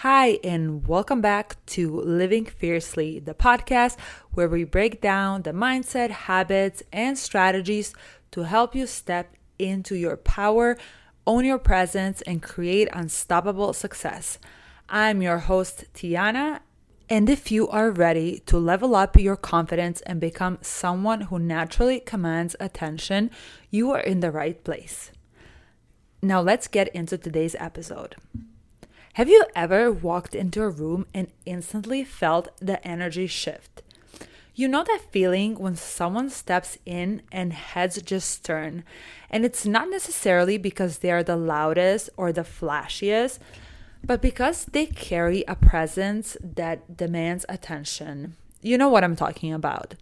Hi, and welcome back to Living Fiercely, the podcast where we break down the mindset, habits, and strategies to help you step into your power, own your presence, and create unstoppable success. I'm your host, Tiana, and if you are ready to level up your confidence and become someone who naturally commands attention, you are in the right place. Now, let's get into today's episode. Have you ever walked into a room and instantly felt the energy shift? You know that feeling when someone steps in and heads just turn, and it's not necessarily because they are the loudest or the flashiest, but because they carry a presence that demands attention. You know what I'm talking about.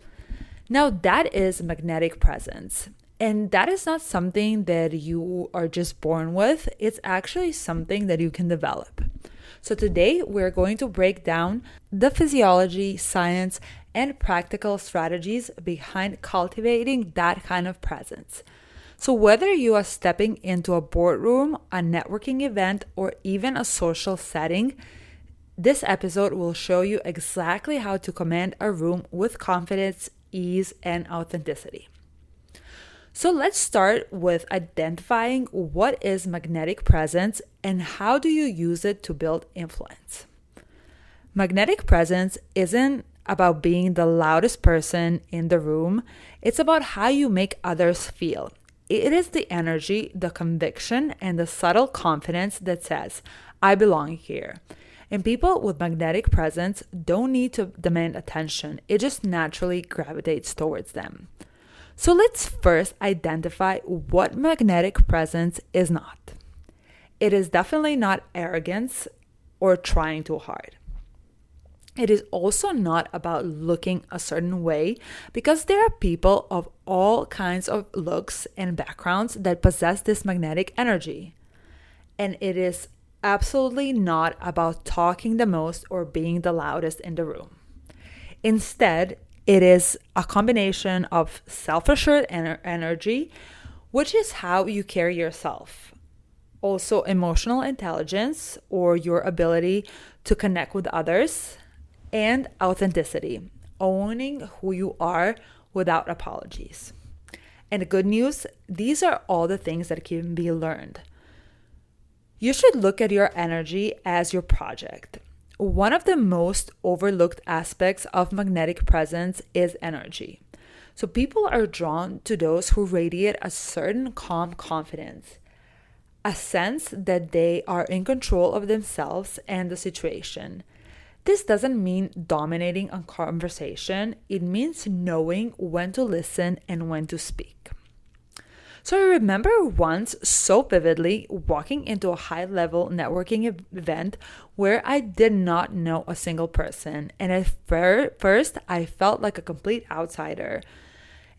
Now, that is magnetic presence. And that is not something that you are just born with. It's actually something that you can develop. So today we're going to break down the physiology, science, and practical strategies behind cultivating that kind of presence. So whether you are stepping into a boardroom, a networking event, or even a social setting, this episode will show you exactly how to command a room with confidence, ease, and authenticity. So let's start with identifying what is magnetic presence and how do you use it to build influence. Magnetic presence isn't about being the loudest person in the room. It's about how you make others feel. It is the energy, the conviction, and the subtle confidence that says, I belong here. And people with magnetic presence don't need to demand attention. It just naturally gravitates towards them. So let's first identify what magnetic presence is not. It is definitely not arrogance or trying too hard. It is also not about looking a certain way because there are people of all kinds of looks and backgrounds that possess this magnetic energy. And it is absolutely not about talking the most or being the loudest in the room. Instead, it is a combination of self-assured energy, which is how you carry yourself. Also, emotional intelligence or your ability to connect with others, and authenticity, owning who you are without apologies. And the good news, these are all the things that can be learned. You should look at your energy as your project. One of the most overlooked aspects of magnetic presence is energy. So people are drawn to those who radiate a certain calm confidence, a sense that they are in control of themselves and the situation. This doesn't mean dominating a conversation. It means knowing when to listen and when to speak. So I remember once so vividly walking into a high-level networking event where I did not know a single person. And at first, I felt like a complete outsider.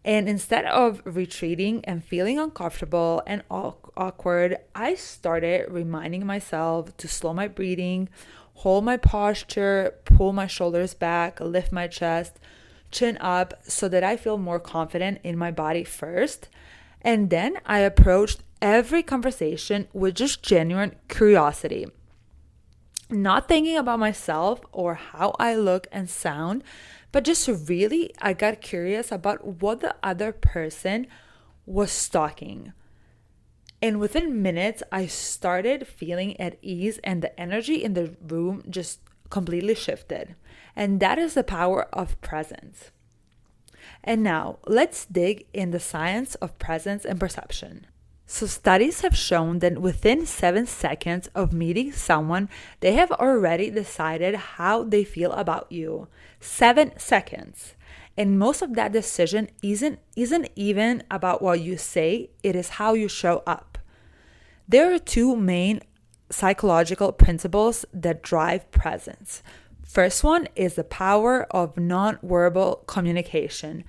And instead of retreating and feeling uncomfortable and awkward, I started reminding myself to slow my breathing, hold my posture, pull my shoulders back, lift my chest, chin up so that I feel more confident in my body first. And then I approached every conversation with just genuine curiosity, not thinking about myself or how I look and sound, but just really I got curious about what the other person was talking. And within minutes, I started feeling at ease and the energy in the room just completely shifted. And that is the power of presence. And now, let's dig in the science of presence and perception. So studies have shown that within 7 seconds of meeting someone, they have already decided how they feel about you. 7 seconds. And most of that decision isn't even about what you say, it is how you show up. There are two main psychological principles that drive presence. First one is the power of nonverbal communication.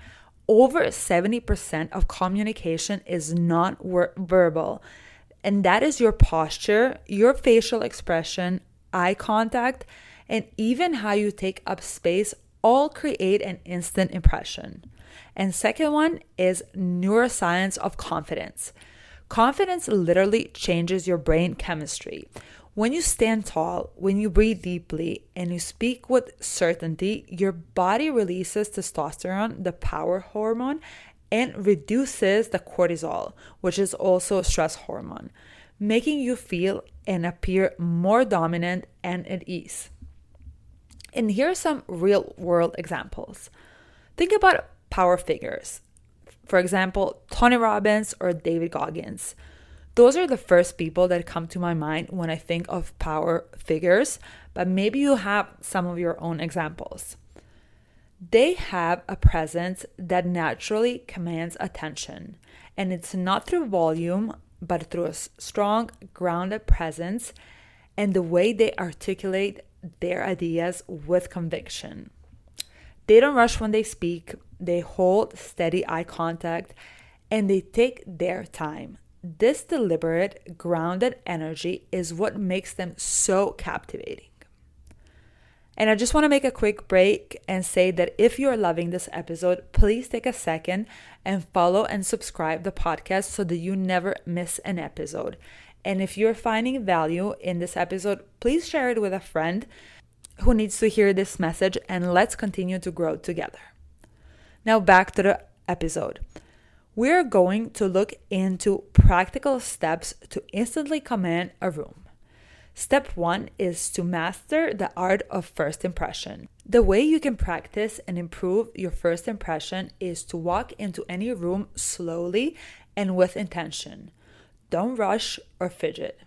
Over 70% of communication is nonverbal, and that is your posture, your facial expression, eye contact, and even how you take up space all create an instant impression. And second one is neuroscience of confidence. Confidence literally changes your brain chemistry. When you stand tall, when you breathe deeply, and you speak with certainty, your body releases testosterone, the power hormone, and reduces the cortisol, which is also a stress hormone, making you feel and appear more dominant and at ease. And here are some real world examples. Think about power figures. For example, Tony Robbins or David Goggins. Those are the first people that come to my mind when I think of power figures, but maybe you have some of your own examples. They have a presence that naturally commands attention, and it's not through volume, but through a strong, grounded presence and the way they articulate their ideas with conviction. They don't rush when they speak, they hold steady eye contact, and they take their time. This deliberate, grounded energy is what makes them so captivating. And I just want to make a quick break and say that if you're loving this episode, please take a second and follow and subscribe the podcast so that you never miss an episode. And if you're finding value in this episode, please share it with a friend who needs to hear this message, and let's continue to grow together. Now back to the episode. We're going to look into practical steps to instantly command a room. Step 1 is to master the art of first impression. The way you can practice and improve your first impression is to walk into any room slowly and with intention. Don't rush or fidget.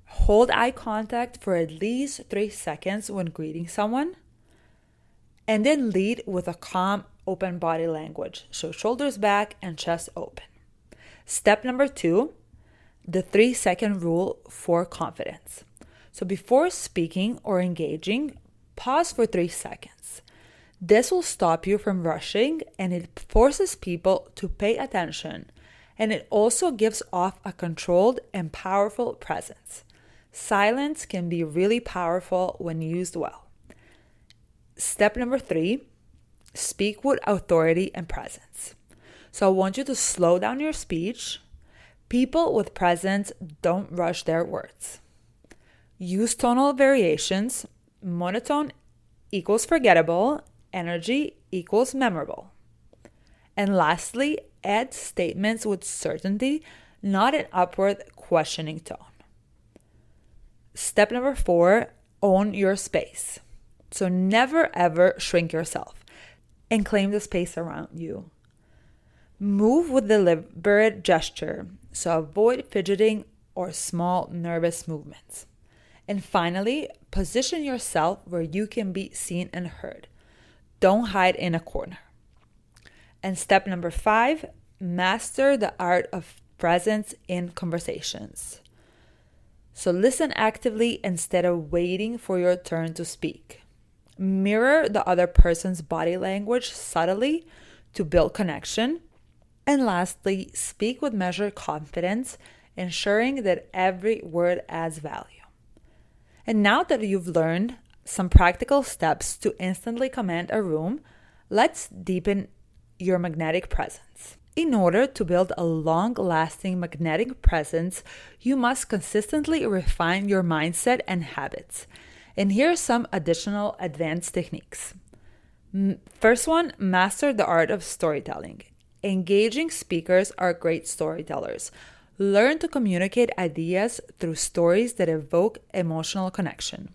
Hold eye contact for at least 3 seconds when greeting someone, and then lead with a calm, open body language. So shoulders back and chest open. Step number 2, the 3-second rule for confidence. So before speaking or engaging, pause for 3 seconds. This will stop you from rushing, and it forces people to pay attention. And it also gives off a controlled and powerful presence. Silence can be really powerful when used well. Step number 3, speak with authority and presence. So I want you to slow down your speech. People with presence don't rush their words. Use tonal variations. Monotone equals forgettable. Energy equals memorable. And lastly, add statements with certainty, not an upward questioning tone. Step number 4, own your space. So never ever shrink yourself and claim the space around you. Move with deliberate gesture, so avoid fidgeting or small nervous movements. And finally, position yourself where you can be seen and heard. Don't hide in a corner. And step number 5, master the art of presence in conversations. So listen actively instead of waiting for your turn to speak. Mirror the other person's body language subtly to build connection. And lastly, speak with measured confidence, ensuring that every word adds value. And now that you've learned some practical steps to instantly command a room, let's deepen your magnetic presence. In order to build a long-lasting magnetic presence, you must consistently refine your mindset and habits. And here are some additional advanced techniques. First one, master the art of storytelling. Engaging speakers are great storytellers. Learn to communicate ideas through stories that evoke emotional connection.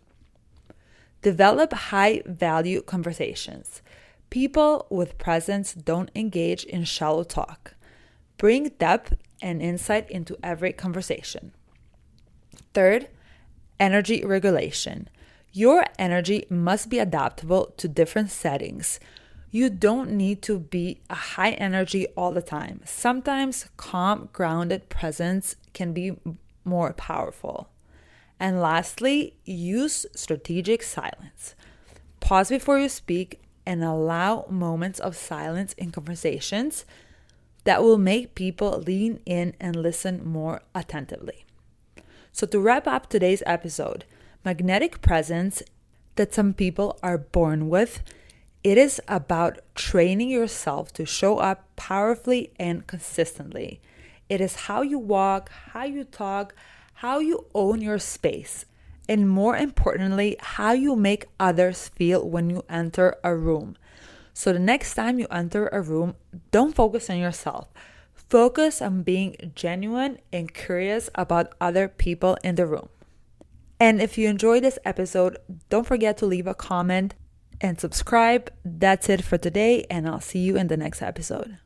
Develop high-value conversations. People with presence don't engage in shallow talk. Bring depth and insight into every conversation. Third, energy regulation. Your energy must be adaptable to different settings. You don't need to be a high energy all the time. Sometimes calm, grounded presence can be more powerful. And lastly, use strategic silence. Pause before you speak and allow moments of silence in conversations that will make people lean in and listen more attentively. So to wrap up today's episode, magnetic presence that some people are born with, it is about training yourself to show up powerfully and consistently. It is how you walk, how you talk, how you own your space, and more importantly, how you make others feel when you enter a room. So the next time you enter a room, don't focus on yourself. Focus on being genuine and curious about other people in the room. And if you enjoyed this episode, don't forget to leave a comment and subscribe. That's it for today, and I'll see you in the next episode.